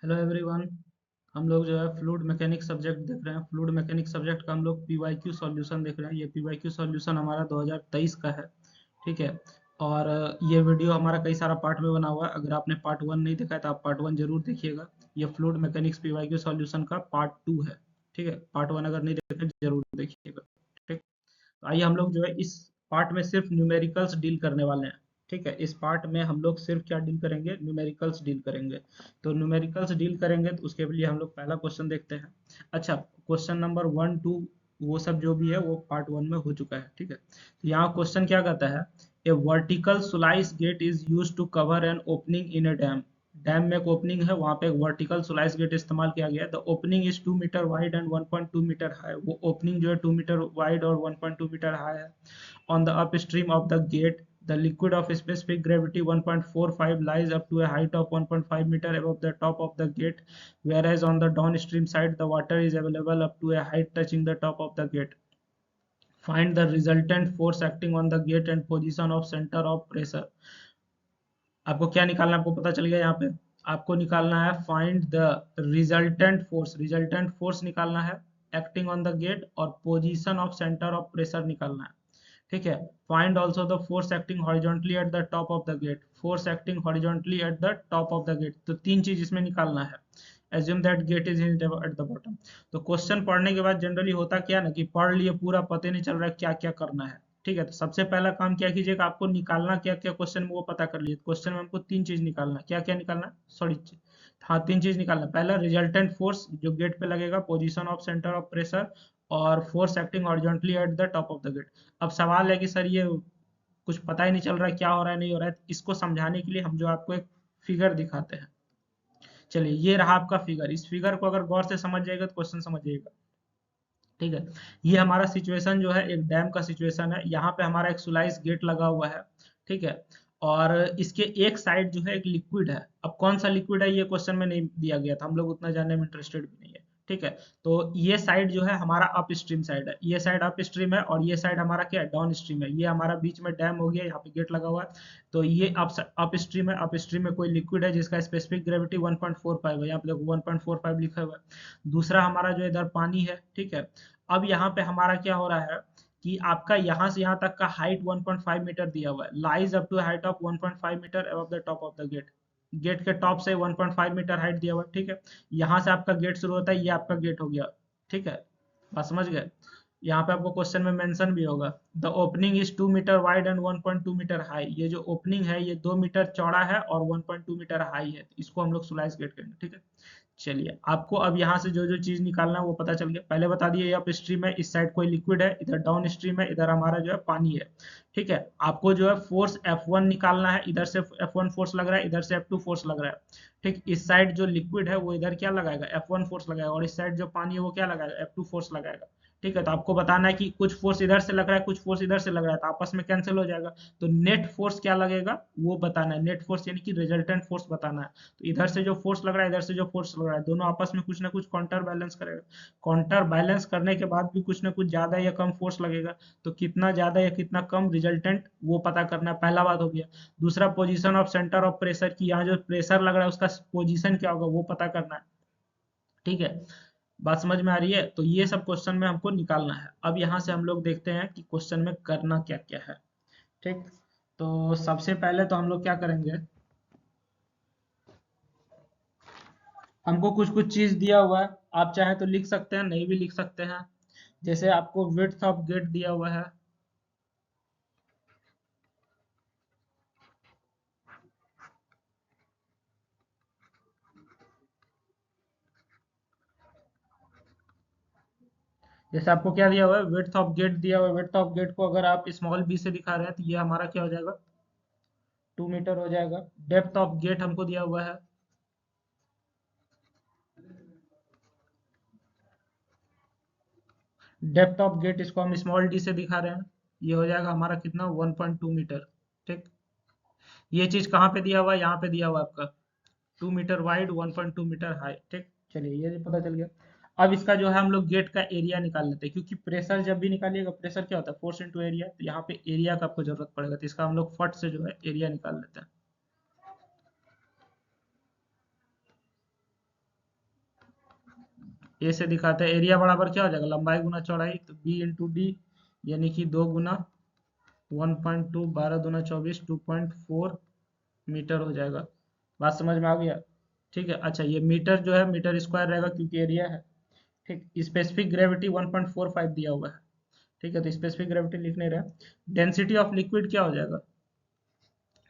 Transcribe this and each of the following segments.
Hello everyone. हम लोग जो है फ्लूइड मैकेनिक्स सब्जेक्ट देख रहे हैं। फ्लूइड मैकेनिक्स सब्जेक्ट का हम लोग पीवाईक्यू सॉल्यूशन देख रहे हैं। ये पीवाईक्यू सॉल्यूशन हमारा 2023 का है। ठीक है। और ये वीडियो हमारा कई सारा पार्ट में बना हुआ है। अगर आपने पार्ट 1 नहीं देखा है तो आप पार्ट 1 जरूर देखिएगा। ये फ्लूइड मैकेनिक्स पीवाईक्यू सॉल्यूशन का पार्ट 2 है। ठीक है, पार्ट 1 अगर नहीं देखे जरूर देखिएगा। ठीक। तो आइए हम लोग जो है इस पार्ट में सिर्फ न्यूमेरिकल्स डील करने वाले हैं। ठीक है, इस पार्ट में हम लोग सिर्फ क्या डील करेंगे, न्यूमेरिकल्स डील करेंगे। तो न्यूमेरिकल्स डील करेंगे तो उसके लिए हम लोग पहला क्वेश्चन देखते हैं। अच्छा, क्वेश्चन नंबर 1 2 वो सब जो भी है वो पार्ट 1 में हो चुका है। ठीक है, तो यहाँ क्वेश्चन क्या कहता है, a vertical slice gate is use to cover an opening in a dam. Dam में एक ओपनिंग है, वहां पे एक वर्टिकल स्लाइस गेट इस्तेमाल किया गया है। The opening is 2 metre wide and 1.2 metre high. वो ओपनिंग जो है 2 मीटर वाइड और 1.2 मीटर हाई है। On the upstream of the gate, the liquid of specific gravity 1.45 lies up to a height of 1.5 meter above the top of the gate, whereas on the downstream side, the water is available up to a height touching the top of the gate. Find the resultant force acting on the gate and position of center of pressure. आपको क्या निकालना है, आपको पता चल गया यहाँ पे। आपको निकालना है find the resultant force. Resultant force निकालना है एक्टिंग ऑन द गेट, और position of centre of pressure निकालना है। ठीक है। Find also the force acting horizontally at the top of the gate. Force acting horizontally at the top of the gate, तो तीन चीज इसमें निकालना है। Assume that gate is at the bottom. तो क्वेश्चन पढ़ने के बाद जनरली होता क्या ना कि पढ़ लिए पूरा, पता नहीं चल रहा है क्या क्या करना है। ठीक है, तो सबसे पहला काम क्या कीजिएगा, आपको निकालना क्या क्या क्वेश्चन में वो पता कर लीजिए। क्वेश्चन में हमको तीन चीज निकालना है। क्या क्या निकालना है, सॉरी, हाँ, तीन चीज निकालना है। पहला रिजल्टेंट फोर्स जो गेट पे लगेगा, position of centre of pressure, और force acting horizontally at the top of the gate. अब सवाल है कि सर ये कुछ पता ही नहीं चल रहा है क्या हो रहा है नहीं हो रहा है, इसको समझाने के लिए हम जो आपको एक फिगर दिखाते हैं। चलिए, ये रहा आपका फिगर। इस फिगर को अगर गौर से समझ जाएगा तो क्वेश्चन समझ जाएगा। ठीक है, ये हमारा सिचुएशन जो है एक डैम का सिचुएशन है। यहाँ पे हमारा एक सुलाइस गेट लगा हुआ है। ठीक है, और इसके एक साइड जो है एक लिक्विड है। अब कौन सा लिक्विड है ये क्वेश्चन में नहीं दिया गया था, हम लोग उतना जानने में इंटरेस्टेड भी नहीं है। ठीक है, तो ये साइड जो है हमारा अप स्ट्रीम साइड है। ये साइड अप स्ट्रीम है और ये साइड हमारा क्या है, डाउन स्ट्रीम है। ये हमारा बीच में डैम हो गया, यहाँ पे गेट लगा हुआ है। तो ये अप स्ट्रीम है। अप स्ट्रीम में कोई लिक्विड है जिसका स्पेसिफिक ग्रेविटी 1.45 है। यहाँ पे देखो 1.45 लिखा हुआ है। दूसरा हमारा जो इधर पानी है। ठीक है, अब यहाँ पे हमारा क्या हो रहा है कि आपका यहाँ से यहाँ तक का हाइट 1.5 मीटर दिया हुआ है। Lies up to height of 1.5 metre above the top of the gate. Gate के टॉप से 1.5 मीटर हाइट दिया हुआ है। ठीक है, यहाँ से आपका गेट शुरू होता है, ये आपका गेट हो गया। ठीक है, बात समझ गए। यहाँ पे आपको क्वेश्चन में मेंशन भी होगा, the opening is 2 metre wide and 1.2 metre high. ये जो ओपनिंग है ये 2 मीटर चौड़ा है और 1.2 मीटर हाई है। इसको हम लोग स्लाइस गेट करेंगे। ठीक है, चलिए, आपको अब यहाँ से जो जो चीज निकालना है वो पता चल गया। पहले बता दिए, ये अप स्ट्रीम है, इस साइड कोई लिक्विड है, इधर डाउन स्ट्रीम है, इधर हमारा जो है पानी है। ठीक है, आपको जो है फोर्स F1 निकालना है। इधर से F1 फोर्स लग रहा है, इधर से F2 फोर्स लग रहा है। ठीक, इस साइड जो लिक्विड है वो इधर क्या लगाएगा, F1 फोर्स लगाएगा, और इस साइड जो पानी है वो क्या लगाएगा, F2 फोर्स लगाएगा। ठीक है, तो आपको बताना है कि कुछ फोर्स इधर से लग रहा है, कुछ फोर्स इधर से लग रहा है, तो आपस में कैंसिल हो जाएगा। तो नेट फोर्स क्या लगेगा वो बताना है। नेट फोर्स यानी कि रिजल्टेंट फोर्स बताना है। तो इधर से जो फोर्स लग रहा है, इधर से जो फोर्स लग रहा है, दोनों आपस में कुछ ना कुछ काउंटर बैलेंस करेगा। काउंटर बैलेंस करने के बाद भी कुछ ना कुछ ज्यादा या कम फोर्स लगेगा। तो कितना ज्यादा या कितना कम रिजल्टेंट वो पता करना है, पहला बात हो गया। दूसरा, position of centre of pressure की, यहाँ जो प्रेशर लग रहा है उसका पोजीशन क्या होगा वो पता करना है। ठीक है, बात समझ में आ रही है। तो ये सब क्वेश्चन में हमको निकालना है। अब यहाँ से हम लोग देखते हैं कि क्वेश्चन में करना क्या क्या है। ठीक, तो सबसे पहले तो हम लोग क्या करेंगे, हमको कुछ कुछ चीज दिया हुआ है। आप चाहें तो लिख सकते हैं, नहीं भी लिख सकते हैं। जैसे आपको विड्थ ऑफ गेट दिया हुआ है। जैसे आपको क्या दिया हुआ है, विड्थ ऑफ गेट दिया हुआ है। विड्थ ऑफ गेट को अगर आप स्मॉल बी से दिखा रहे हैं तो ये हमारा क्या हो जाएगा, 2 मीटर हो जाएगा। डेप्थ ऑफ गेट हमको दिया हुआ है। डेप्थ ऑफ गेट इसको हम स्मॉल डी से दिखा रहे हैं, ये हो जाएगा हमारा कितना, 1.2 मीटर। ठीक, ये चीज कहाँ पे दिया हुआ है, यहाँ पे दिया हुआ है आपका 2 मीटर वाइड 1.2 मीटर हाई। ठीक, चलिए ये पता चल गया। अब इसका जो है हम लोग गेट का एरिया निकाल लेते हैं, क्योंकि प्रेशर जब भी निकालिएगा, प्रेशर क्या होता है, फोर्स इनटू एरिया। तो यहाँ पे एरिया का आपको जरूरत पड़ेगा, तो इसका हम लोग फट से जो है एरिया निकाल लेते हैं। ए से दिखाते हैं। एरिया बराबर क्या हो जाएगा, लंबाई गुना चौड़ाई, तो बी इंटू डी, यानी कि 2 गुना 1.2, 12 दूना 24, 2.4 मीटर हो जाएगा। बात समझ में आ गया? ठीक है। अच्छा, ये मीटर जो है मीटर स्क्वायर रहेगा क्योंकि एरिया है। ठीक, स्पेसिफिक ग्रेविटी 1.45 दिया हुआ है। ठीक है, तो स्पेसिफिक ग्रेविटी लिख नहीं रहा। डेंसिटी ऑफ लिक्विड क्या हो जाएगा,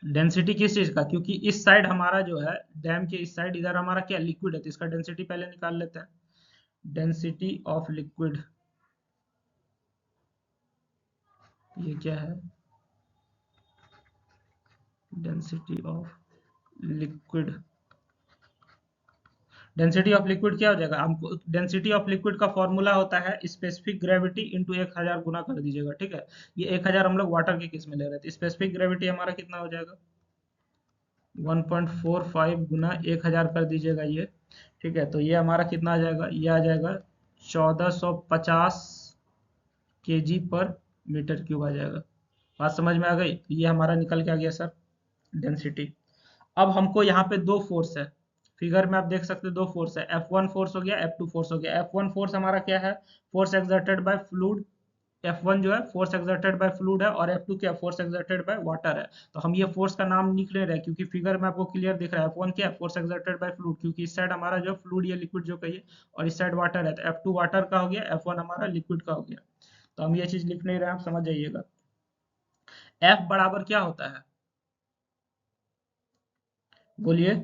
डेंसिटी किस चीज का, क्योंकि इस साइड हमारा जो है डैम के इस साइड इधर हमारा क्या लिक्विड है, तो इसका डेंसिटी पहले निकाल लेते हैं। डेंसिटी ऑफ लिक्विड, ये क्या है, density of liquid, density of liquid क्या हो जाएगा हमको, डेंसिटी ऑफ लिक्विड का फॉर्मूला होता है स्पेसिफिक ग्रेविटी इंटू 1000 गुना कर दीजिएगा। ठीक है, ये 1000 हम लोग वाटर के केस में ले रहे थे, स्पेसिफिक ग्रेविटी हमारा कितना हो जाएगा, 1.45 गुना 1000 कर दीजिएगा ये। ठीक है, तो ये हमारा कितना आ जाएगा, ये आ जाएगा 1450 केजी पर मीटर क्यूब आ जाएगा। बात समझ में आ गई? ये हमारा निकल के आ गया सर डेंसिटी। अब हमको यहाँ पे दो फोर्स है, फिगर में आप देख सकते हैं दो फोर्स है, F1 फोर्स हो गया, F2 फोर्स हो गया। F1 फोर्स हमारा क्या है, force exerted by fluid, F1 जो है फोर्स एक्सर्टेड बाय फ्लूइड है, और F2 क्या, फोर्स एक्सर्टेड बाय वाटर है। तो हम ये फोर्स का नाम लिख नहीं रहे क्योंकि फिगर में आपको क्लियर दिख रहा है F1 क्या है, फोर्स एक्सर्टेड बाय फ्लूइड, क्योंकि इस साइड हमारा जो फ्लूइड या लिक्विड जो कहिए, और इस साइड वाटर है, तो F2 वाटर का हो गया, F1 हमारा लिक्विड का हो गया। तो हम ये चीज लिख नहीं रहे, आप समझ जाइएगा। F बराबर क्या होता है, बोलिए।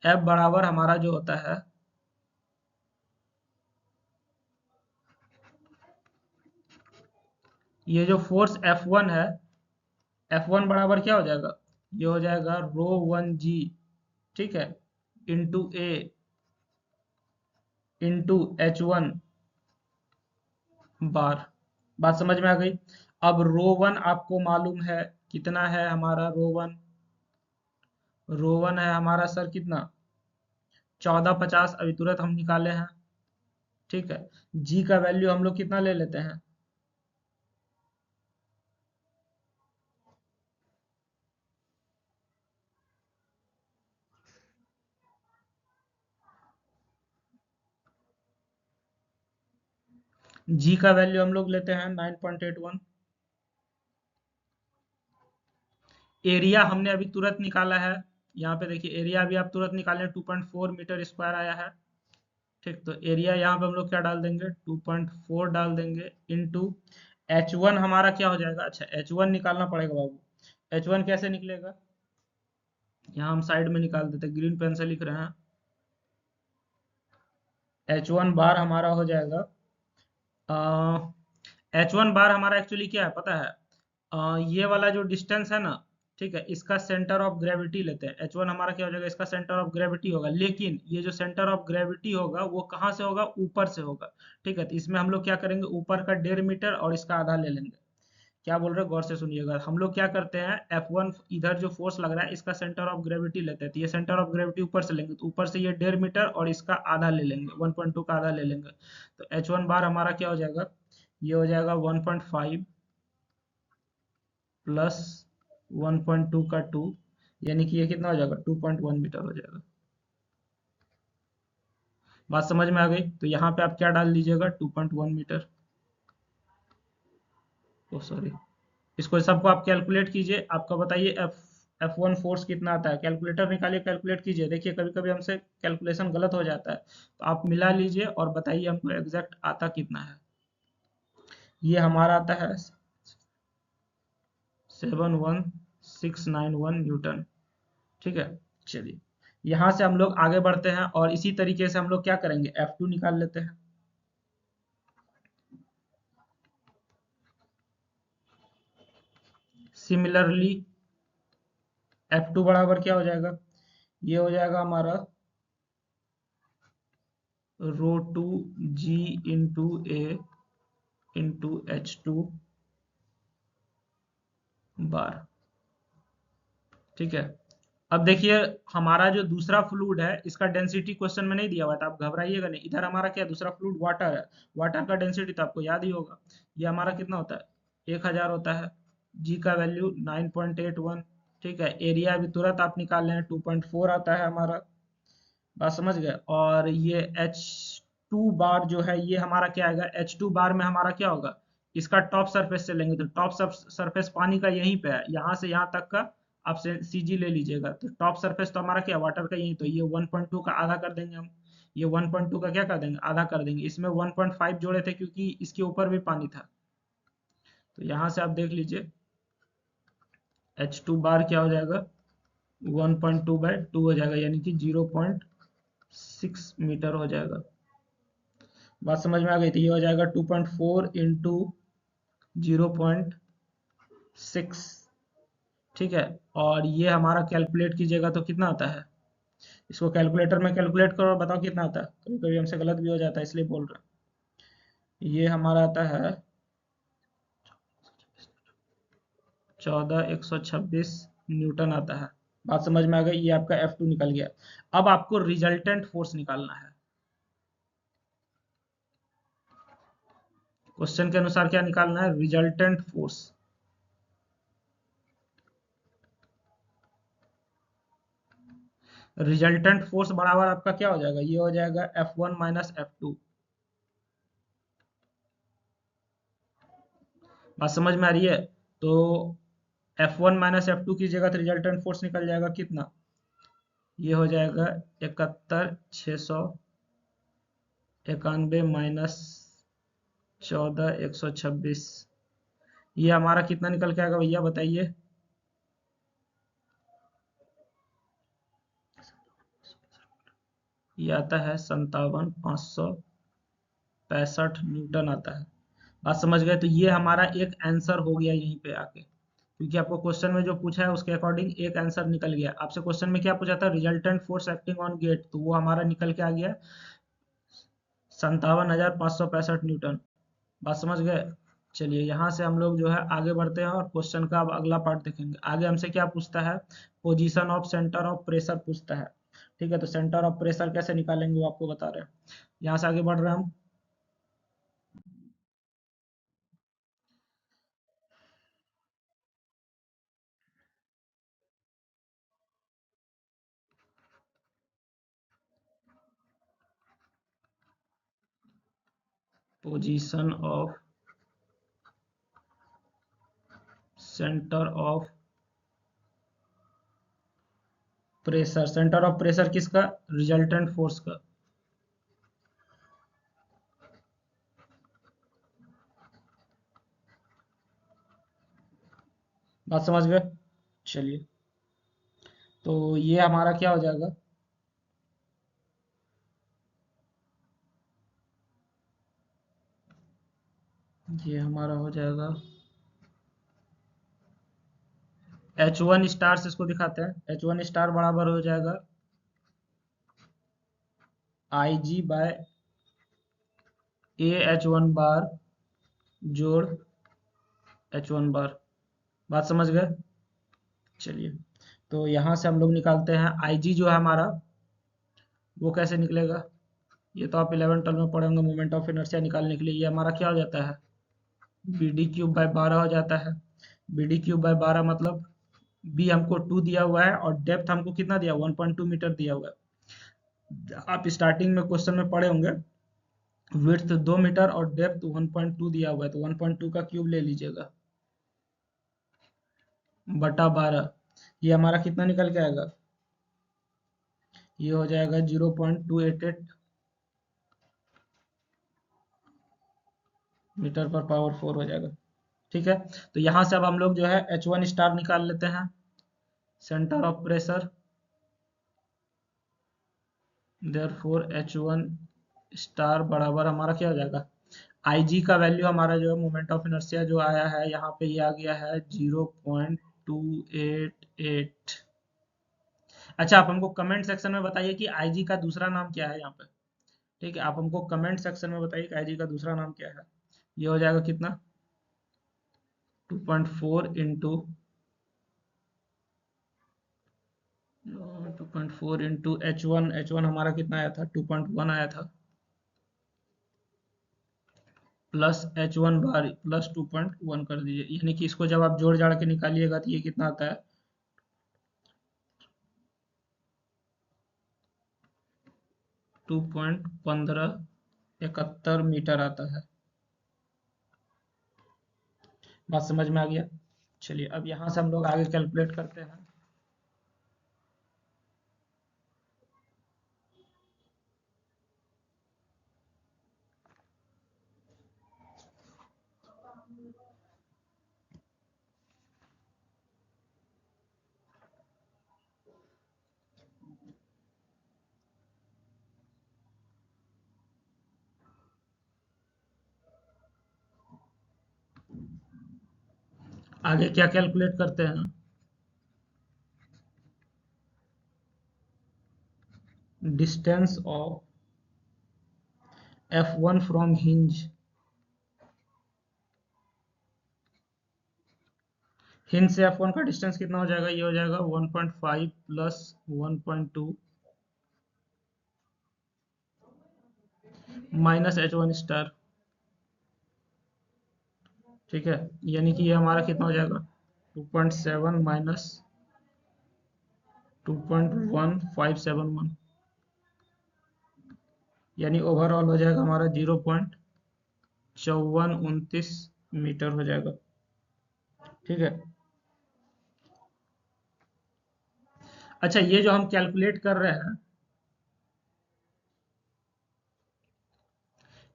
F बराबर हमारा जो होता है, ये जो फोर्स F1 है, F1 बराबर क्या हो जाएगा, ये हो जाएगा ρ1g, ठीक है, इंटू ए इंटू H1 बार। बात समझ में आ गई? अब ρ1 आपको मालूम है कितना है हमारा, ρ1, है हमारा सर कितना, 1450, अभी तुरंत हम निकाले हैं। ठीक है, जी का वैल्यू हम लोग कितना ले लेते हैं, जी का वैल्यू हम लोग लेते हैं 9.81। एरिया हमने अभी तुरंत निकाला है, यहाँ पे देखिए एरिया अभी आप तुरंत निकालें, 2.4 मीटर स्क्वायर आया है। ठीक, तो एरिया यहाँ पे हम लोग क्या डाल देंगे, 2.4 डाल देंगे, इंटू H1 हमारा क्या हो जाएगा, अच्छा H1 निकालना पड़ेगा बाबू। H1 कैसे निकलेगा, यहाँ हम साइड में निकाल देते, ग्रीन पेन से लिख रहे हैं। H1 बार हमारा हो जाएगा, H1 बार हमारा एक्चुअली क्या है पता है, ये वाला जो डिस्टेंस है ना, ठीक है, इसका सेंटर ऑफ ग्रेविटी लेते हैं। H1 हमारा क्या हो जाएगा, इसका सेंटर ऑफ ग्रेविटी होगा, लेकिन ये जो सेंटर ऑफ ग्रेविटी होगा वो कहाँ से होगा, ऊपर से होगा। ठीक है, तो इसमें हम लोग क्या करेंगे, ऊपर का 1.5 मीटर और इसका आधा ले लेंगे। क्या बोल रहे हैं, गौर से सुनिएगा। हम लोग क्या करते हैं, F1 इधर जो फोर्स लग रहा है इसका सेंटर ऑफ ग्रेविटी लेते हैं, तो ये सेंटर ऑफ ग्रेविटी ऊपर से लेंगे, तो ऊपर से ये 1.5 मीटर और इसका आधा ले लेंगे, 1.2 का आधा ले लेंगे। तो H1 बार हमारा क्या हो जाएगा, ये हो जाएगा 1.5 प्लस 1.2 का 2, यानी कि ये कितना हो जाएगा, 2.1 मीटर हो जाएगा। बात समझ में आ गई? तो यहाँ पे आप क्या डाल दीजिएगा, 2.1 मीटर। ओ सॉरी, इसको सबको आप कैलकुलेट कीजिए, आपका बताइए F1 फोर्स कितना आता है, कैलकुलेटर निकालिए, कैलकुलेट कीजिए। देखिए कभी कभी हमसे कैलकुलेशन गलत हो जाता है, तो आप मिला लीजिए और बताइए हमको एग्जैक्ट आता कितना है। ये हमारा आता है 71691 न्यूटन। ठीक है, चलिए यहाँ से हम लोग आगे बढ़ते हैं, और इसी तरीके से हम लोग क्या करेंगे, F2 निकाल लेते हैं। सिमिलरली F2 बराबर क्या हो जाएगा, ये हो जाएगा हमारा ρ2g इंटू ए इंटू H2 बार। ठीक है, अब देखिए हमारा जो दूसरा फ्लूइड है इसका डेंसिटी क्वेश्चन में नहीं दिया हुआ था, आप घबराइएगा नहीं। इधर हमारा क्या दूसरा फ्लूइड वाटर है, वाटर का डेंसिटी तो आपको याद ही होगा, ये हमारा कितना होता है, 1000 होता है। जी का वैल्यू 9.81। ठीक है, एरिया भी तुरंत आप निकाल लें, 2.4 आता है हमारा। बात समझ गए? और ये H2 टू बार जो है ये हमारा क्या आएगा, H2 बार में हमारा क्या होगा, इसका टॉप सरफेस से लेंगे तो टॉप सरफेस पानी का यहीं पे है, यहाँ से यहाँ तक का आप CG ले लीजिएगा, तो टॉप सरफेस तो हमारा क्या वाटर का यही, तो ये 1.2 का आधा कर देंगे हम, ये 1.2 का क्या कर देंगे, आधा कर देंगे, इसमें 1.5 जोड़े थे क्योंकि इसके ऊपर भी पानी था, तो यहाँ से आप देख लीजिए H2 बार क्या हो जाएगा, 1.2/2 हो जाएगा, यानी कि 0.6 मीटर हो जाएगा। बात समझ में आ गई, तो ये हो जाएगा 2.4 इंटू 0.6, ठीक है। और ये हमारा कैलकुलेट कीजिएगा तो कितना आता है, इसको कैलकुलेटर में कैलकुलेट करो और बताओ कितना आता है, कभी कभी हमसे गलत भी हो जाता है इसलिए बोल रहे हैं। ये हमारा आता है 14,126 न्यूटन आता है। बात समझ में आ गई, ये आपका F2 निकल गया। अब आपको रिजल्टेंट फोर्स निकालना है, क्वेश्चन के अनुसार क्या निकालना है, रिजल्टेंट फोर्स। रिजल्टेंट फोर्स बराबर आपका क्या हो जाएगा, ये हो जाएगा F1 माइनस F2। बात समझ में आ रही है, तो F1 माइनस F2 कीजिएगा तो रिजल्टेंट फोर्स निकल जाएगा कितना, ये हो जाएगा 71,691 माइनस 14,126, ये हमारा कितना निकल के आएगा भैया बताइए, ये आता है 57,565 न्यूटन आता है। बात समझ गए, तो ये हमारा एक आंसर हो गया यहीं पे आके, क्योंकि आपको क्वेश्चन में जो पूछा है उसके अकॉर्डिंग एक आंसर निकल गया। आपसे क्वेश्चन में क्या पूछा था, resultant force acting on gate, तो वो हमारा निकल के आ गया 57,565 न्यूटन। बात समझ गए। चलिए यहाँ से हम लोग जो है आगे बढ़ते हैं और क्वेश्चन का अब अगला पार्ट देखेंगे। आगे हमसे क्या पूछता है, position of centre of pressure पूछता है, ठीक है। तो सेंटर ऑफ प्रेशर कैसे निकालेंगे वो आपको बता रहे हैं। यहाँ से आगे बढ़ रहे हैं हम। Position of centre of pressure, centre of pressure किसका, रिजल्टेंट फोर्स का। बात समझ गए। चलिए, तो ये हमारा क्या हो जाएगा, ये हमारा हो जाएगा H1 स्टार से इसको दिखाते हैं। H1 स्टार बराबर हो जाएगा IG/A H1 बार जोड़ H1 बार। बात समझ गए। चलिए, तो यहाँ से हम लोग निकालते हैं IG जो है हमारा, वो कैसे निकलेगा, ये तो आप 11 12 में पढ़े होंगे, मोमेंट ऑफ इनर्शिया निकालने के लिए। ये हमारा क्या हो जाता है, BD³/12 हो जाता है। BD³/12 मतलब बी हमको 2 दिया हुआ है और डेप्थ हमको कितना दिया, 1.2 मीटर दिया हुआ है। आप स्टार्टिंग में क्वेश्चन में पढ़े होंगे, विड्थ 2 मीटर और डेप्थ 1.2 दिया हुआ है, तो 1.2 का क्यूब ले लीजिएगा बटा 12। ये हमारा कितना निकल के आएगा, ये हो जाएगा 0.288 मीटर पर पावर 4 हो जाएगा, ठीक है। तो यहाँ से अब हम लोग जो है H1 स्टार निकाल लेते हैं, centre of pressure. Therefore H1 star बराबर हमारा क्या हो जाएगा, IG का वैल्यू हमारा जो है मोमेंट ऑफ इनर्शिया जो आया है यहाँ पे, ये आ गया है 0.288। अच्छा, आप हमको कमेंट सेक्शन में बताइए कि IG का दूसरा नाम क्या है यहाँ पे, ठीक है। आप हमको कमेंट सेक्शन में बताइए कि IG का दूसरा नाम क्या है। ये हो जाएगा कितना, 2.4 इंटू 2.4 इंटू H1 हमारा कितना आया था, 2.1 आया था, प्लस H1 बार प्लस 2.1 कर दीजिए, यानी कि इसको जब आप जोड़ जाड़ के निकालिएगा तो ये कितना आता है, 2.15 71 मीटर आता है। बात समझ में आ गया। चलिए अब यहाँ से हम लोग आगे कैलकुलेट करते हैं। आगे क्या कैलकुलेट करते हैं? Distance of F1 from hinge. Hinge से F1 का डिस्टेंस कितना हो जाएगा? ये हो जाएगा 1.5 प्लस 1.2 माइनस H1 स्टार। ठीक है, यानी कि ये हमारा कितना हो जाएगा? 2.7 माइनस 2.1571, यानी ओवरऑल हो जाएगा हमारा 0.5429 मीटर हो जाएगा। ठीक है। अच्छा, ये जो हम कैलकुलेट कर रहे हैं,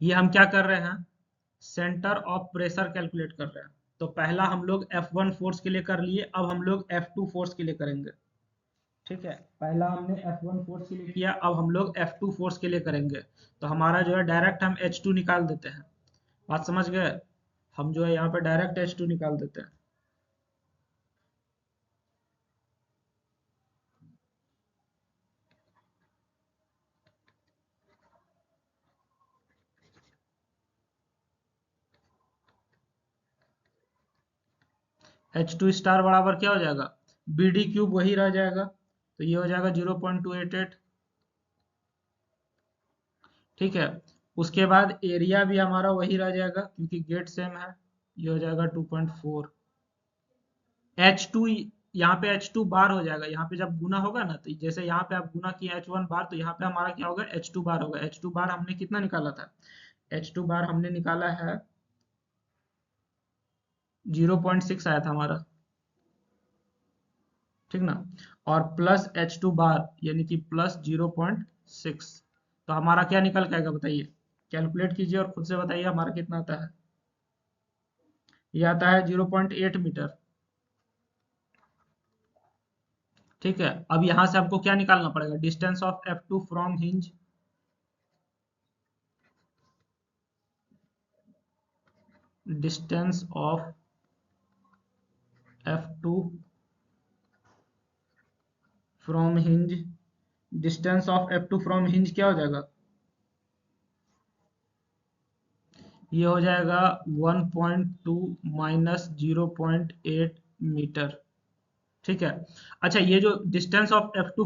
ये हम क्या कर रहे हैं? सेंटर ऑफ प्रेशर कैलकुलेट कर रहे हैं। तो पहला हम लोग F1 फोर्स के लिए कर लिए, अब हम लोग F2 फोर्स के लिए करेंगे। ठीक है, पहला हमने F1 फोर्स के लिए किया, अब हम लोग F2 फोर्स के लिए करेंगे। तो हमारा जो है डायरेक्ट हम H2 निकाल देते हैं। बात समझ गए? हम जो है यहाँ पे डायरेक्ट H2 निकाल देते हैं। H2 स्टार बराबर क्या हो जाएगा? BD क्यूब वही रह जाएगा, तो ये हो जाएगा 0.288। ठीक है, उसके बाद एरिया भी हमारा वही रह जाएगा क्योंकि गेट सेम है, ये हो जाएगा 2.4। H2 यहाँ पे H2 बार हो जाएगा, यहाँ पे जब गुना होगा ना, तो जैसे यहाँ पे आप गुना किए H1 बार, तो यहाँ पे हमारा क्या होगा? H2 बार होगा। H2 बार हमने कितना निकाला था? H2 बार हमने निकाला है 0.6 आया था हमारा। ठीक ना? और प्लस H2 बार यानी कि प्लस 0.6, तो हमारा क्या निकल के आएगा बताइए? कैलकुलेट कीजिए और खुद से बताइए हमारा कितना आता है। ये आता है 0.8 मीटर। ठीक है, अब यहां से हमको क्या निकालना पड़ेगा? Distance of F2 from hinge. Distance of F2 from hinge. Distance of F2 from hinge क्या हो जाएगा? ये हो जाएगा 1.2 माइनस 0.8 मीटर। ठीक है। अच्छा, ये जो distance of F2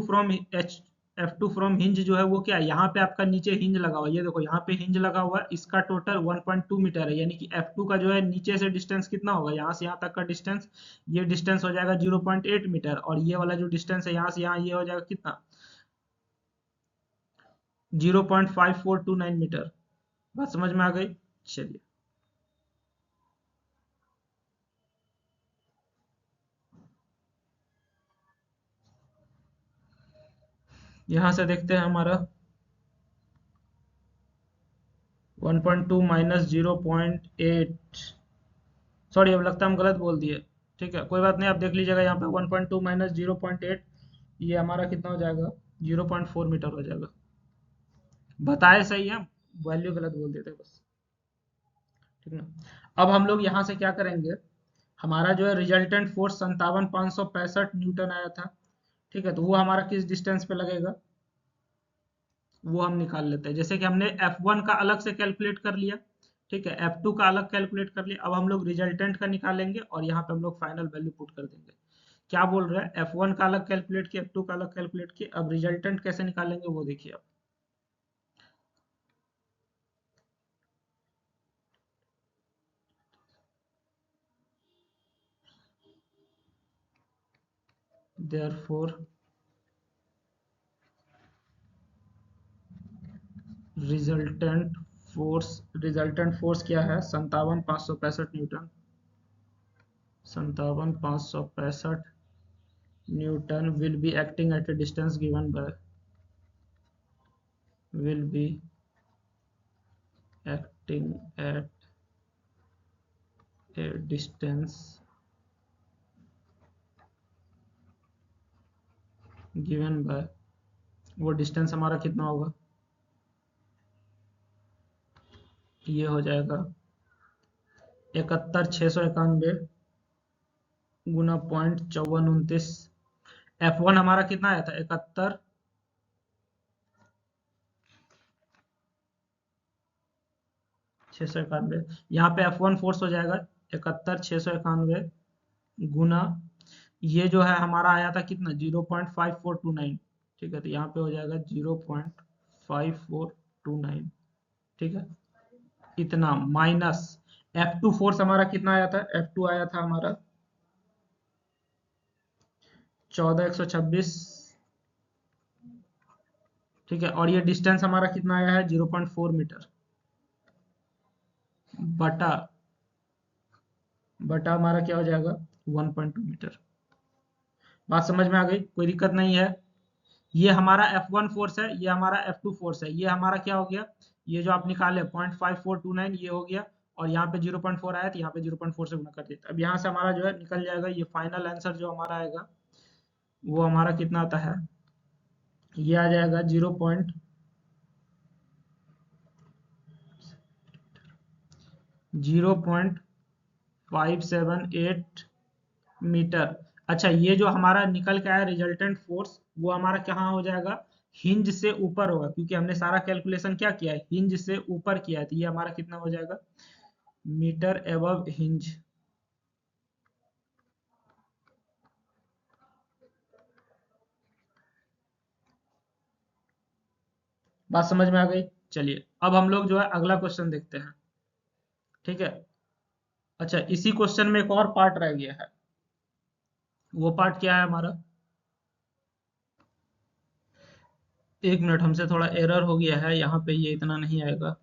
from hinge जो है वो क्या है? यहाँ पे आपका नीचे हिंज लगा हुआ है, ये देखो यहाँ पे हिंज लगा हुआ है, इसका टोटल 1.2 मीटर है, यानी कि F2 का जो है नीचे से डिस्टेंस कितना होगा? यहाँ से यहाँ तक का डिस्टेंस, ये डिस्टेंस हो जाएगा 0.8 मीटर, और ये वाला जो डिस्टेंस है यहाँ से यहाँ, ये हो जाएगा कितना? 0.5429 मीटर। बात समझ में आ गई? चलिए यहाँ से देखते हैं हमारा 1.2 माइनस 0.8, सॉरी अब लगता है हम गलत बोल दिए। ठीक है, कोई बात नहीं, आप देख लीजिएगा यहाँ पे 1.2 माइनस 0.8, ये हमारा कितना हो जाएगा? 0.4 मीटर हो जाएगा। बताए सही है, वैल्यू गलत बोल देते बस। ठीक ना? अब हम लोग यहाँ से क्या करेंगे? हमारा जो है रिजल्टेंट फोर्स 57,565 न्यूटन आया था। ठीक है, तो वो हमारा किस डिस्टेंस पे लगेगा वो हम निकाल लेते हैं। जैसे कि हमने F1 का अलग से कैलकुलेट कर लिया, ठीक है, F2 का अलग कैलकुलेट कर लिया, अब हम लोग रिजल्टेंट का निकालेंगे और यहाँ पे हम लोग फाइनल वैल्यू पुट कर देंगे। क्या बोल रहे हैं? F1 का अलग कैलकुलेट किया, F2 का अलग कैलकुलेट किया, अब रिजल्टेंट कैसे निकालेंगे वो देखिए आप। Therefore resultant force, resultant force क्या है 57,565 Newton, 57,565 Newton will be acting at A distance given by, will be acting at a distance given by, वो डिस्टेंस हमारा कितना होगा, ये हो जाएगा 71,691 गुना 0.5429। F1 हमारा कितना आया था 71, छः सौ इक्यानवे, यहाँ पे F1 फोर्स हो जाएगा 71,691 गुना, ये जो है हमारा आया था कितना 0.5429, ठीक है, तो यहाँ पे हो जाएगा 0.5429, ठीक है, इतना माइनस F2 फोर्स हमारा कितना आया था, F2 आया था हमारा 14,126, ठीक है, और ये डिस्टेंस हमारा कितना आया है 0.4 मीटर, बटा बटा हमारा क्या हो जाएगा 1.2 मीटर। बात समझ में आ गई, कोई दिक्कत नहीं है। ये हमारा F1 फोर्स है, ये हमारा F2 फोर्स है, ये हमारा क्या हो गया, ये जो आप निकाले 0.5429 ये हो गया, और यहाँ पे 0.4 आया तो यहाँ पे 0.4 से गुना कर देते। अब यहाँ से हमारा जो है निकल जाएगा, ये फाइनल आंसर जो हमारा आएगा वो हमारा कितना आता है, ये आ जाएगा 0.578 मीटर। अच्छा, ये जो हमारा निकल के आया रिजल्टेंट फोर्स वो हमारा कहाँ हो जाएगा, हिंज से ऊपर होगा, क्योंकि हमने सारा कैलकुलेशन क्या किया है हिंज से ऊपर किया है, तो ये हमारा कितना हो जाएगा मीटर एबव हिंज। बात समझ में आ गई। चलिए अब हम लोग जो है अगला क्वेश्चन देखते हैं, ठीक है। अच्छा, इसी क्वेश्चन में एक और पार्ट रह गया है, वो पार्ट क्या है हमारा, एक मिनट, हमसे थोड़ा एरर हो गया है यहाँ पे, ये इतना नहीं आएगा,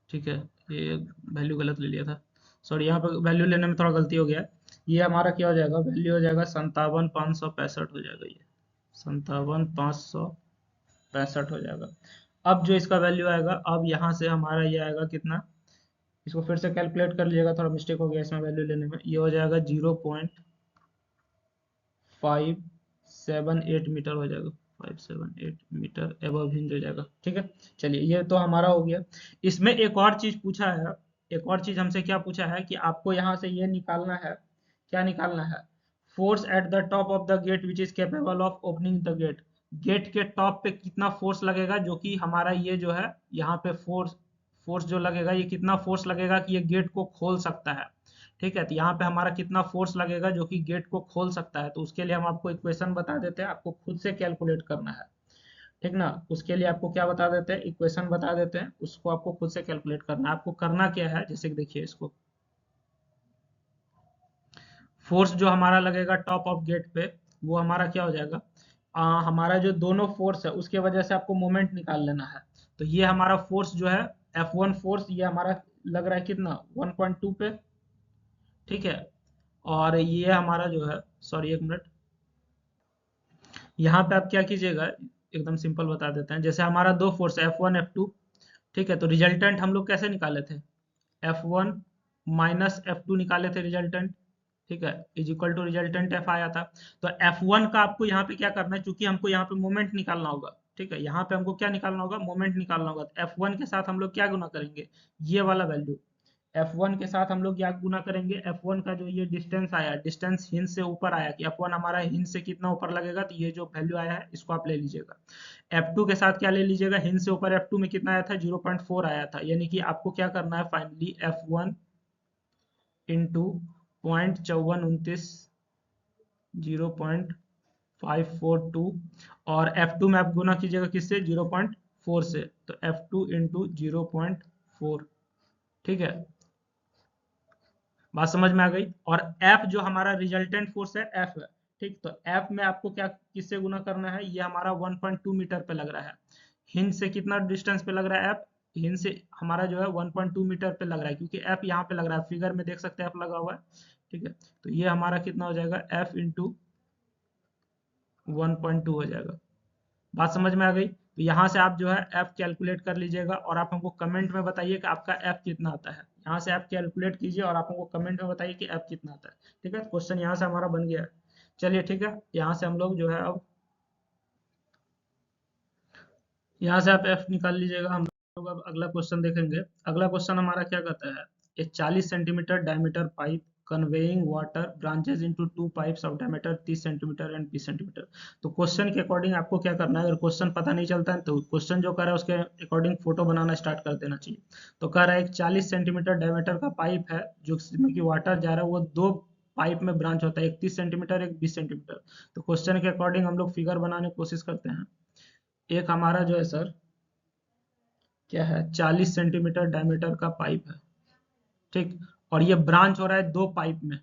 ठीक है, ये वैल्यू गलत ले लिया था, सॉरी, यहाँ पे वैल्यू लेने में थोड़ा गलती हो गया है। ये हमारा क्या हो जाएगा, वैल्यू हो जाएगा 57,565 हो जाएगा, ये 57,565 हो जाएगा। अब जो इसका वैल्यू आएगा, अब यहाँ से हमारा ये आएगा कितना, इसको फिर से कैलकुलेट कर लीजिएगा, थोड़ा मिस्टेक हो गया इसमें वैल्यू लेने में, ये हो जाएगा 0.578 मीटर हो जाएगा, 578 मीटर एबव हिंज हो जाएगा, ठीक है। चलिए ये तो हमारा हो गया। इसमें एक और चीज पूछा है, एक और चीज हमसे क्या पूछा है कि आपको यहाँ से ये निकालना है, क्या निकालना है, force at the top of the gate which is capable of opening the gate, gate के टॉप पे कितना फोर्स लगेगा, जो कि हमारा ये जो है यहाँ पे फोर्स फोर्स जो लगेगा, ये कितना फोर्स लगेगा कि ये गेट को खोल सकता है, ठीक है। तो यहाँ पे हमारा कितना फोर्स लगेगा जो कि गेट को खोल सकता है, तो उसके लिए हम आपको इक्वेशन बता देते हैं, आपको खुद से कैलकुलेट करना है, ठीक ना। उसके लिए आपको क्या बता देते हैं, इक्वेशन बता देते हैं, उसको आपको खुद से कैलकुलेट करना है। आपको करना क्या है, जैसे कि देखिए इसको, फोर्स जो हमारा लगेगा टॉप ऑफ गेट पे, वो हमारा क्या हो जाएगा, हमारा जो दोनों फोर्स है उसके वजह से आपको मोमेंट निकाल लेना है। तो ये हमारा फोर्स जो है F1 फोर्स, ये हमारा लग रहा है कितना 1.2 पे, ठीक है, और ये हमारा जो है, सॉरी एक मिनट, यहाँ पे आप क्या कीजिएगा, एकदम सिंपल बता देते हैं, जैसे हमारा दो फोर्स F1 F2, ठीक है, तो रिजल्टेंट हम लोग कैसे निकाले थे, F1 माइनस F2 निकाले थे रिजल्टेंट, ठीक है, is equal to resultant F आया था। तो F1 का आपको यहाँ पे क्या करना है, क्योंकि हमको यहाँ पे मोमेंट निकालना होगा, ठीक है, यहाँ पे हमको क्या निकालना होगा, मोमेंट निकालना होगा, तो F1 के साथ हम लोग क्या गुना करेंगे, ये वाला वैल्यू, F1 के साथ हम लोग क्या गुना करेंगे, F1 का जो ये डिस्टेंस आया, डिस्टेंस हिंज से ऊपर आया कि F1 हमारा हिंज से कितना ऊपर लगेगा, तो ये जो वैल्यू आया है इसको आप ले लीजिएगा। F2 के साथ क्या ले लीजिएगा, हिंज से ऊपर F2 में कितना आया था 0.4 आया था, यानी कि आपको क्या करना है फाइनली F1 इंटू 0.5429, 0.542, और F2 में आप गुना कीजिएगा किससे 0.4 से, तो F2 इंटू 0.4, ठीक है, बात समझ में आ गई। और F जो हमारा रिजल्टेंट फोर्स है F है, ठीक, तो F में आपको क्या किससे गुना करना है, ये हमारा 1.2 मीटर पे लग रहा है, हिंज से कितना डिस्टेंस पे लग रहा है F, हिंद से हमारा जो है 1.2 मीटर पे लग रहा है, क्योंकि एफ यहाँ पे लग रहा है, फिगर में देख सकते हैं एफ लगा हुआ है। ठीक है, तो ये हमारा कितना हो जाएगा, एफ इंटू 1.2 हो जाएगा। बात समझ में आ गई? तो यहाँ से आप जो है एफ कैलकुलेट कर लीजिएगा और आप हमको कमेंट में बताइए कि आपका एफ कितना आता है। यहाँ से एफ कैलकुलेट कीजिए और आप हमको कमेंट में बताइए कि एफ कितना आता है। ठीक है, क्वेश्चन यहाँ से हमारा बन गया है। चलिए ठीक है, यहाँ से हम लोग जो है अब यहाँ से आप एफ निकाल लीजिएगा। हम लोग अब अगला क्वेश्चन देखेंगे। अगला क्वेश्चन हमारा क्या कहता है, ए 40 centimetre diameter pipe conveying water branches into two pipes of diameter 30 centimetre and 20 centimetre. तो क्वेश्चन के अकॉर्डिंग आपको क्या करना है, अगर क्वेश्चन पता नहीं चलता है तो क्वेश्चन जो कर रहा है उसके अकॉर्डिंग फोटो बनाना स्टार्ट कर देना चाहिए। तो कह रहा है एक 40 सेंटीमीटर डायमीटर का पाइप है जो जिसमें कि वाटर जा रहा है, वो दो पाइप में ब्रांच होता है, एक 30 सेंटीमीटर एक 20 सेंटीमीटर। तो क्वेश्चन के अकॉर्डिंग हम लोग फिगर बनाने की कोशिश करते हैं। एक हमारा जो है सर क्या है, 40 सेंटीमीटर डायमीटर का पाइप है। ठीक, और ये ब्रांच हो रहा है दो पाइप में।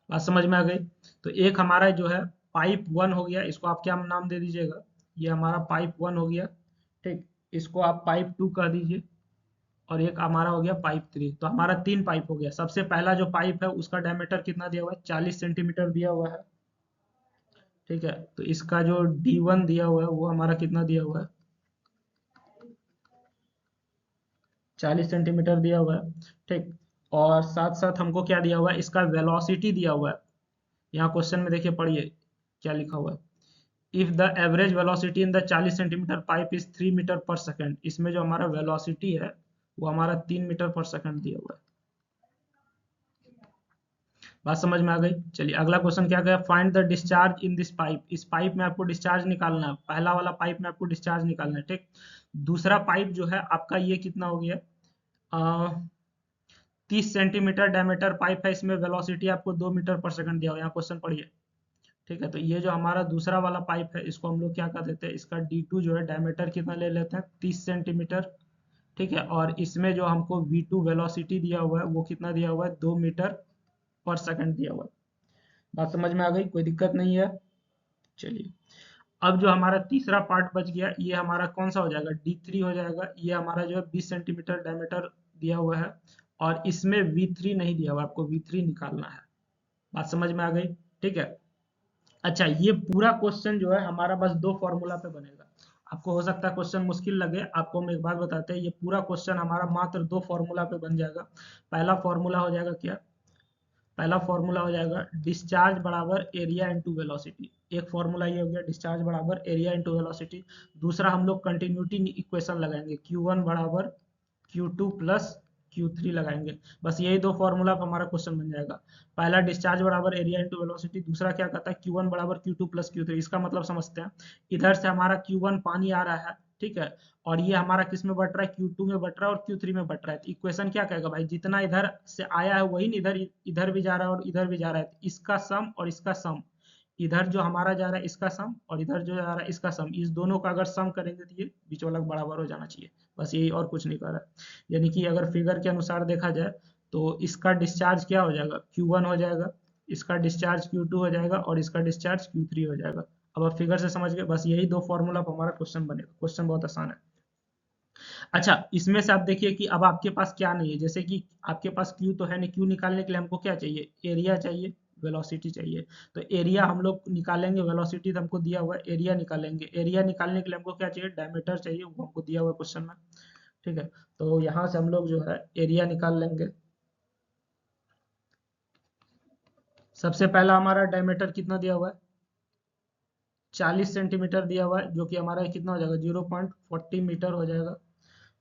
बात समझ में आ गई? तो एक हमारा जो है पाइप वन हो गया, इसको आप क्या नाम दे दीजिएगा, ये हमारा पाइप वन हो गया। ठीक, इसको आप पाइप टू कह दीजिए, और एक हमारा हो गया पाइप थ्री। तो हमारा तीन पाइप हो गया। सबसे पहला जो पाइप है उसका डायमीटर कितना दिया हुआ है, 40 सेंटीमीटर दिया हुआ है। ठीक है, तो इसका जो डी वन दिया हुआ है वो हमारा कितना दिया हुआ है, 40 सेंटीमीटर दिया हुआ है। ठीक, और साथ साथ हमको क्या दिया हुआ है, इसका वेलोसिटी दिया हुआ है। यहाँ क्वेश्चन में देखिए, पढ़िए क्या लिखा हुआ है। If the average velocity in the 40 centimetre pipe is 3 metre per second, इसमें जो हमारा वेलोसिटी है वो हमारा 3 मीटर पर सेकंड दिया हुआ है। बात समझ में आ गई? चलिए अगला क्वेश्चन क्या गया, find the discharge in this pipe. इस पाइप में आपको डिस्चार्ज निकालना है, पहला वाला पाइप में आपको डिस्चार्ज निकालना है। ठीक, दूसरा पाइप जो है आपका ये कितना हो गया, 30 सेंटीमीटर डायमीटर पाइप है, इसमें वेलोसिटी आपको 2 मीटर पर सेकंड दिया हुआ है। यहाँ क्वेश्चन पढ़िए। ठीक है, तो ये जो हमारा दूसरा वाला पाइप है इसको हम लोग क्या कर देते हैं, इसका D2 जो है डायमीटर कितना ले लेते हैं, 30 सेंटीमीटर। ठीक है, और इसमें जो हमको V2 वेलोसिटी दिया हुआ है वो कितना दिया हुआ है, 2 मीटर पर सेकंड दिया हुआ है। बात समझ में आ गई? कोई दिक्कत नहीं है? चलिए, अब जो हमारा तीसरा पार्ट बच गया ये हमारा कौन सा हो जाएगा, D3 हो जाएगा। ये हमारा जो है 20 सेंटीमीटर डायमीटर दिया हुआ है, और इसमें V3 नहीं दिया हुआ, आपको V3 निकालना है। बात समझ में आ गई? ठीक है, अच्छा ये पूरा क्वेश्चन जो है हमारा बस दो फॉर्मूला पे बनेगा। आपको हो सकता है क्वेश्चन मुश्किल लगे, आपको हम एक बात बताते हैं, ये पूरा क्वेश्चन हमारा मात्र दो फॉर्मूला पे बन जाएगा। पहला फॉर्मूला हो जाएगा क्या, पहला फॉर्मूला हो जाएगा डिस्चार्ज बराबर एरिया इंटू वेलोसिटी। एक फॉर्मूला ये हो गया, डिस्चार्ज बराबर एरिया इंटू वेलोसिटी। दूसरा हम लोग कंटिन्यूटी इक्वेशन लगाएंगे, Q1 बराबर Q2 प्लस Q3 लगाएंगे। बस यही दो फॉर्मूला पर हमारा क्वेश्चन बन जाएगा। पहला डिस्चार्ज बराबर एरिया इंटू वेलोसिटी, दूसरा क्या कहता है Q1 बराबर Q2 प्लस Q3। इसका मतलब समझते हैं, इधर से हमारा Q1 पानी आ रहा है, ठीक है, और ये हमारा किस में बट रहा है, Q2 में बट रहा है और Q3 में बट रहा है। तो इक्वेशन क्या कहेगा भाई, जितना इधर से आया है वही इधर इधर भी जा रहा है और इधर भी जा रहा है, तो इसका सम और इसका सम, इधर जो हमारा जा रहा है इसका सम और इधर जो जा रहा है इसका सम, इस दोनों का अगर सम करेंगे तो ये बीच वाला बराबर हो जाना चाहिए। बस यही, और कुछ नहीं कर रहा है। यानी कि अगर फिगर के अनुसार देखा जाए तो इसका डिस्चार्ज क्या हो जाएगा, Q1 हो जाएगा, इसका डिस्चार्ज Q2 हो जाएगा और इसका डिस्चार्ज Q3 हो जाएगा। अब आप फिगर से समझ गए, बस यही दो फॉर्मूला पर हमारा क्वेश्चन बनेगा। क्वेश्चन बहुत आसान है। अच्छा, इसमें से आप देखिए कि अब आपके पास क्या नहीं है, जैसे कि आपके पास Q तो है नहीं, Q निकालने के लिए हमको क्या चाहिए, एरिया चाहिए, वेलोसिटी चाहिए। तो एरिया हम लोग निकालेंगे, वेलोसिटी तो हमको दिया हुआ है, एरिया निकालेंगे। एरिया निकालने के लिए हमको क्या चाहिए, डायमीटर चाहिए, वो हमको दिया हुआ है क्वेश्चन में। ठीक है, तो यहाँ से हम लोग जो है एरिया निकाल लेंगे। सबसे पहला हमारा डायमीटर कितना दिया हुआ है, 40 सेंटीमीटर दिया हुआ है, जो कि हमारा कितना हो जाएगा, 0.40 मीटर हो जाएगा।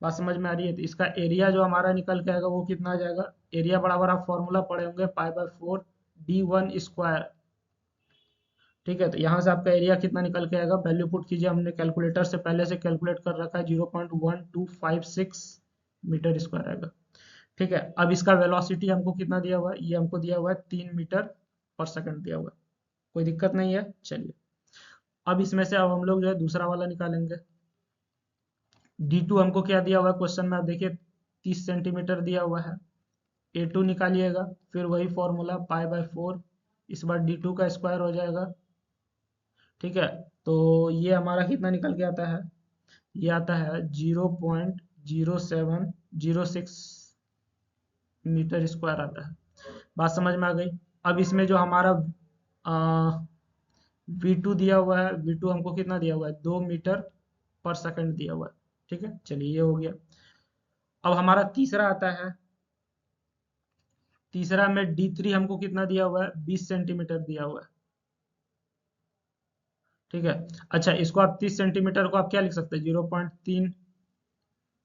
बात समझ में आ रही है? तो इसका एरिया जो हमारा निकल के आएगा वो कितना आ जाएगा, एरिया बराबर आप फॉर्मूला पढ़े होंगे, π/4 D1 स्क्वायर। ठीक है, तो यहाँ से आपका एरिया कितना निकल के आएगा, वैल्यू पुट कीजिए, हमने कैलकुलेटर से पहले से कैलकुलेट कर रखा है, 0.1256 मीटर स्क्वायर आएगा। ठीक है, अब इसका वेलोसिटी हमको कितना दिया हुआ है, ये हमको दिया हुआ है 3 मीटर पर सेकंड दिया हुआ है। कोई दिक्कत नहीं है? चलिए, अब इसमें से अब हम लोग जो है दूसरा वाला निकालेंगे। D2 हमको क्या दिया हुआ है क्वेश्चन में, आप देखिए 30 सेंटीमीटर दिया हुआ है। A2 निकालिएगा, फिर वही फॉर्मूला π/4, इस बार D2 का स्क्वायर हो जाएगा। ठीक है, तो ये हमारा कितना निकल के आता है, ये आता है 0.0706 मीटर स्क्वायर आता है। बात समझ में आ गई। अब इसमें जो हमारा V2 दिया हुआ है, V2 हमको कितना दिया हुआ है, 2 मीटर पर सेकंड दिया हुआ है। ठीक है, चलिए ये हो गया। अब हमारा तीसरा आता है, तीसरा में D3 हमको कितना दिया हुआ है, 20 सेंटीमीटर दिया हुआ है। ठीक है, अच्छा इसको आप 30 सेंटीमीटर को आप क्या लिख सकते हैं, 0.3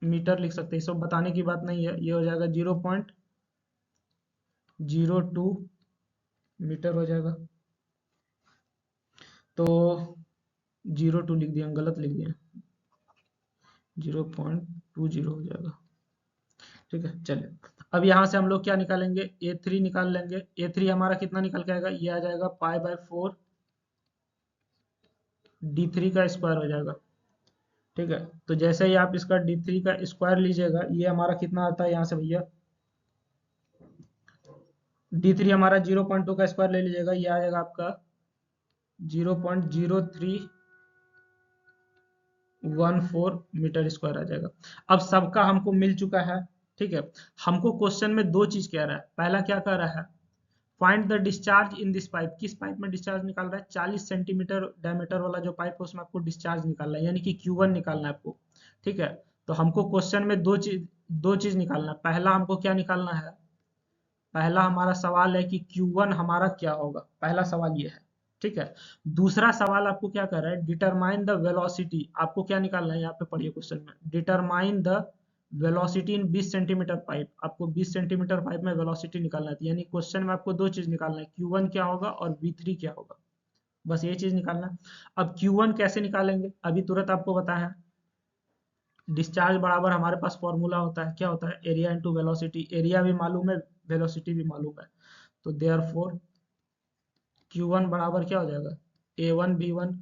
मीटर लिख सकते हैं। इसको बताने की बात नहीं है, ये हो जाएगा 0.02 मीटर हो जाएगा। तो 0.2 लिख दिया, गलत लिख दिया, 0.20 हो जाएगा। ठीक है, चलिए अब यहाँ से हम लोग क्या निकालेंगे, A3 निकाल लेंगे। A3 हमारा कितना निकल के आएगा, ये आ जाएगा π/4 D3 का स्क्वायर हो जाएगा। ठीक है, तो जैसे ही आप इसका D3 का स्क्वायर लीजिएगा, ये हमारा कितना आता है यहाँ से भैया, D3 हमारा 0.2 का स्क्वायर ले लीजिएगा, ये आ जाएगा आपका 0.0314 मीटर स्क्वायर आ जाएगा। अब सबका हमको मिल चुका है। ठीक है, हमको क्वेश्चन में दो चीज कह रहा है। पहला क्या कह रहा है, find the discharge in this pipe. किस पाइप में डिस्चार्ज निकाल रहा है, 40 सेंटीमीटर डायमीटर वाला जो पाइप है उसमें आपको डिस्चार्ज निकालना है, यानी कि Q1 निकालना है आपको। ठीक है, तो हमको क्वेश्चन में दो चीज निकालना है। पहला हमको क्या निकालना है, पहला हमारा सवाल है कि Q1 हमारा क्या होगा, पहला सवाल ये है। ठीक है, दूसरा सवाल आपको क्या कर रहा है, डिटरमाइन द वेलोसिटी। आपको क्या निकालना है, यहाँ पे पढ़िए क्वेश्चन में, determine the velocity in 20 centimetre pipe. आपको 20 सेंटीमीटर पाइप में वेलोसिटी निकालना है, यानी क्वेश्चन में आपको दो चीज निकालना है, Q1 क्या होगा और V3 क्या होगा, बस ये चीज निकालना है। अब Q1 कैसे निकालेंगे, अभी तुरंत आपको बताया है। डिस्चार्ज बराबर हमारे पास फॉर्मूला होता है, क्या होता है, एरिया इंटू वेलोसिटी। एरिया भी मालूम है, वेलोसिटी भी मालूम है, तो देयरफॉर Q1 बराबर क्या हो जाएगा, A1B1।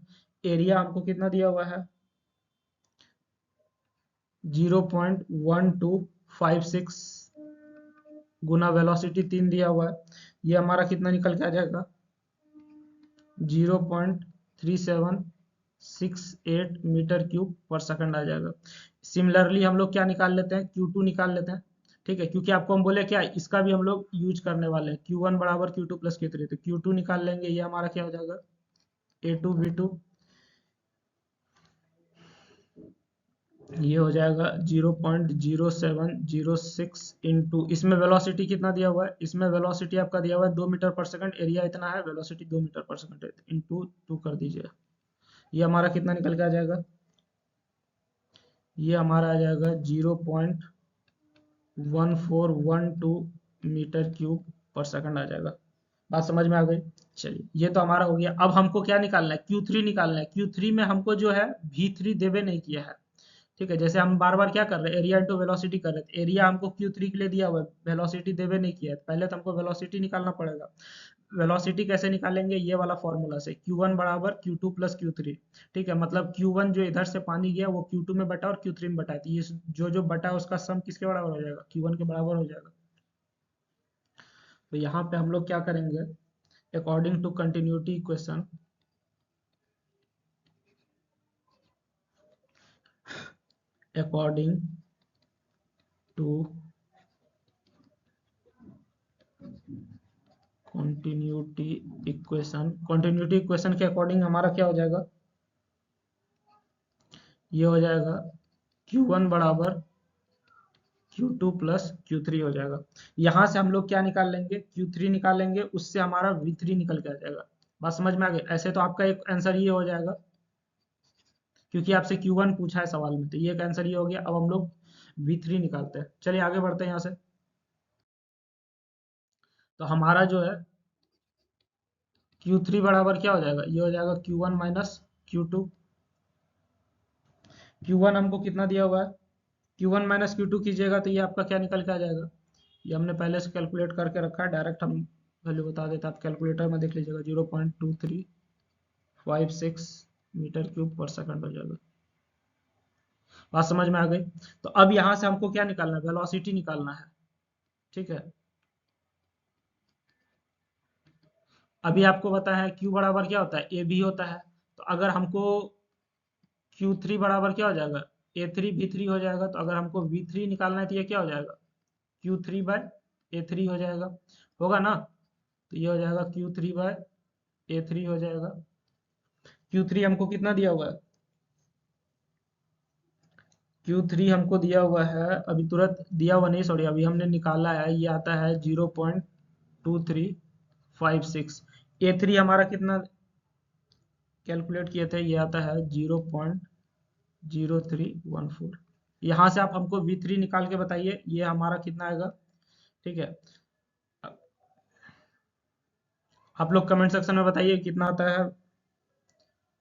एरिया हमको कितना दिया हुआ है, 0.1256 गुना वेलोसिटी 3 दिया हुआ है, ये हमारा कितना निकल के आ जाएगा, 0.3768 मीटर क्यूब पर सेकंड आ जाएगा। सिमिलरली हम लोग क्या निकाल लेते हैं, Q2 निकाल लेते हैं। ठीक है, क्योंकि आपको हम बोले क्या, इसका भी हम लोग यूज करने वाले हैं, Q1 बराबर Q2 प्लस Q3, तो Q2 निकाल लेंगे, ये हमारा क्या हो जाएगा, A2B2, ये हो जाएगा 0.0706 इंटू, इसमें वेलोसिटी कितना दिया हुआ है, इसमें वेलोसिटी आपका दिया हुआ है 2 मीटर पर सेकंड, एरिया इतना है, वेलोसिटी 2 मीटर पर सेकंड है, इंटू 2 कर दीजिए। ये हमारा कितना निकल के आ जाएगा, ये हमारा आ जाएगा 0.1412 मीटर क्यूब पर सेकंड आ जाएगा। बात समझ में आ गई। चलिए ये तो हमारा हो गया। अब हमको क्या निकालना है, Q3 निकालना है। Q3 में हमको जो है V3 देवे नहीं किया है। ठीक है, जैसे हम बार बार क्या कर रहे हैं, एरिया इंटू वेलोसिटी कर रहे थे, एरिया हमको Q3 के लिए दिया हुआ है, वेलोसिटी देवे नहीं किया है, पहले तो हमको वेलोसिटी निकालना पड़ेगा। वेलोसिटी कैसे निकालेंगे, ये वाला फॉर्मूला से, Q1 बराबर Q2 प्लस Q3। ठीक है, मतलब Q1 जो इधर से पानी गया वो Q2 में बटा और Q3 में बटा है, तो ये जो जो बटा है उसका सम किसके बराबर हो जाएगा, Q1 के बराबर हो जाएगा। तो यहाँ पे हम लोग क्या करेंगे, according to continuity equation, according to continuity equation के अकॉर्डिंग हमारा क्या हो जाएगा, ये हो जाएगा Q1 बराबर Q2 प्लस Q3 हो जाएगा। यहाँ से हम लोग क्या निकाल लेंगे, Q3 निकालेंगे, उससे हमारा V3 निकल के आ जाएगा। बात समझ में आ गई। ऐसे तो आपका एक आंसर ये हो जाएगा, क्योंकि आपसे Q1 पूछा है सवाल में, तो ये एक आंसर ये हो गया। अब हम लोग V3 निकालते हैं। चलिए आगे बढ़ते हैं यहाँ से। तो हमारा जो है Q3 बराबर क्या हो जाएगा, ये हो जाएगा Q1 माइनस Q2। Q1 हमको कितना दिया हुआ है, Q1 माइनस Q2 कीजिएगा तो ये आपका क्या निकल के आ जाएगा, ये हमने पहले से कैलकुलेट करके रखा है, डायरेक्ट हम वैल्यू बता देते हैं, आप कैलकुलेटर में देख लीजिएगा, 0.2356 मीटर क्यूब पर सेकंड हो जाएगा। बात समझ में आ गई। तो अब यहाँ से हमको क्या निकालना है, वेलोसिटी निकालना है। ठीक है, अभी आपको पता है Q बराबर क्या होता है, ए बी होता है। तो अगर हमको Q3 बराबर क्या हो जाएगा, A3 B3 हो जाएगा। तो अगर हमको V3 निकालना है तो ये क्या हो जाएगा, Q3/A3 हो जाएगा, होगा ना। तो ये हो जाएगा Q3/A3 हो जाएगा। Q3 हमको कितना दिया हुआ है, Q3 हमको दिया हुआ है, अभी तुरंत दिया हुआ नहीं, सॉरी, अभी हमने निकाला है, ये आता है 0.2356। A3 हमारा कितना कैलकुलेट किए थे, ये आता है 0.0314। यहाँ से आप हमको V3 निकाल के बताइए, ये हमारा कितना आएगा, ठीक है। आप लोग कमेंट सेक्शन में बताइए कितना आता है।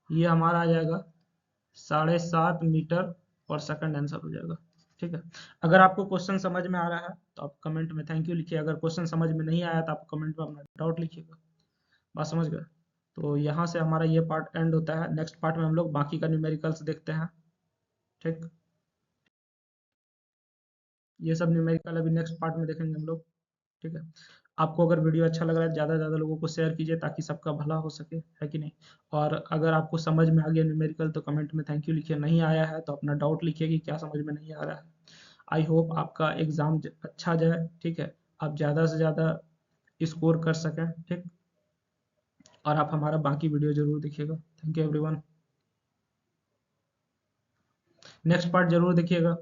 ये हमारा आ जाएगा 7.5 मीटर/सेकंड आंसर हो जाएगा, ठीक है। अगर आपको क्वेश्चन समझ में आ रहा है तो आप कमेंट में थैंक यू लिखिए, अगर क्वेश्चन समझ में नहीं आया तो आप कमेंट में अपना डाउट लिखिएगा। बात समझ गए। तो यहाँ से हमारा ये पार्ट एंड होता है। नेक्स्ट पार्ट में हम लोग बाकी का न्यूमेरिकल्स देखते हैं, ठीक। ये सब न्यूमेरिकल अभी नेक्स्ट पार्ट में देखेंगे हम लोग, ठीक है। आपको अगर वीडियो अच्छा लग रहा है, ज़्यादा से ज़्यादा लोगों को शेयर कीजिए ताकि सबका भला हो सके, है कि नहीं। और अगर आपको समझ में आ गया न्यूमेरिकल तो कमेंट में थैंक यू लिखिए, नहीं आया है तो अपना डाउट लिखिए कि क्या समझ में नहीं आ रहा है। आई होप आपका एग्ज़ाम अच्छा जाए, ठीक है, आप ज़्यादा से ज़्यादा स्कोर कर सकें, ठीक। और आप हमारा बाकी वीडियो ज़रूर देखिएगा। Thank you everyone. Next part ज़रूर देखिएगा।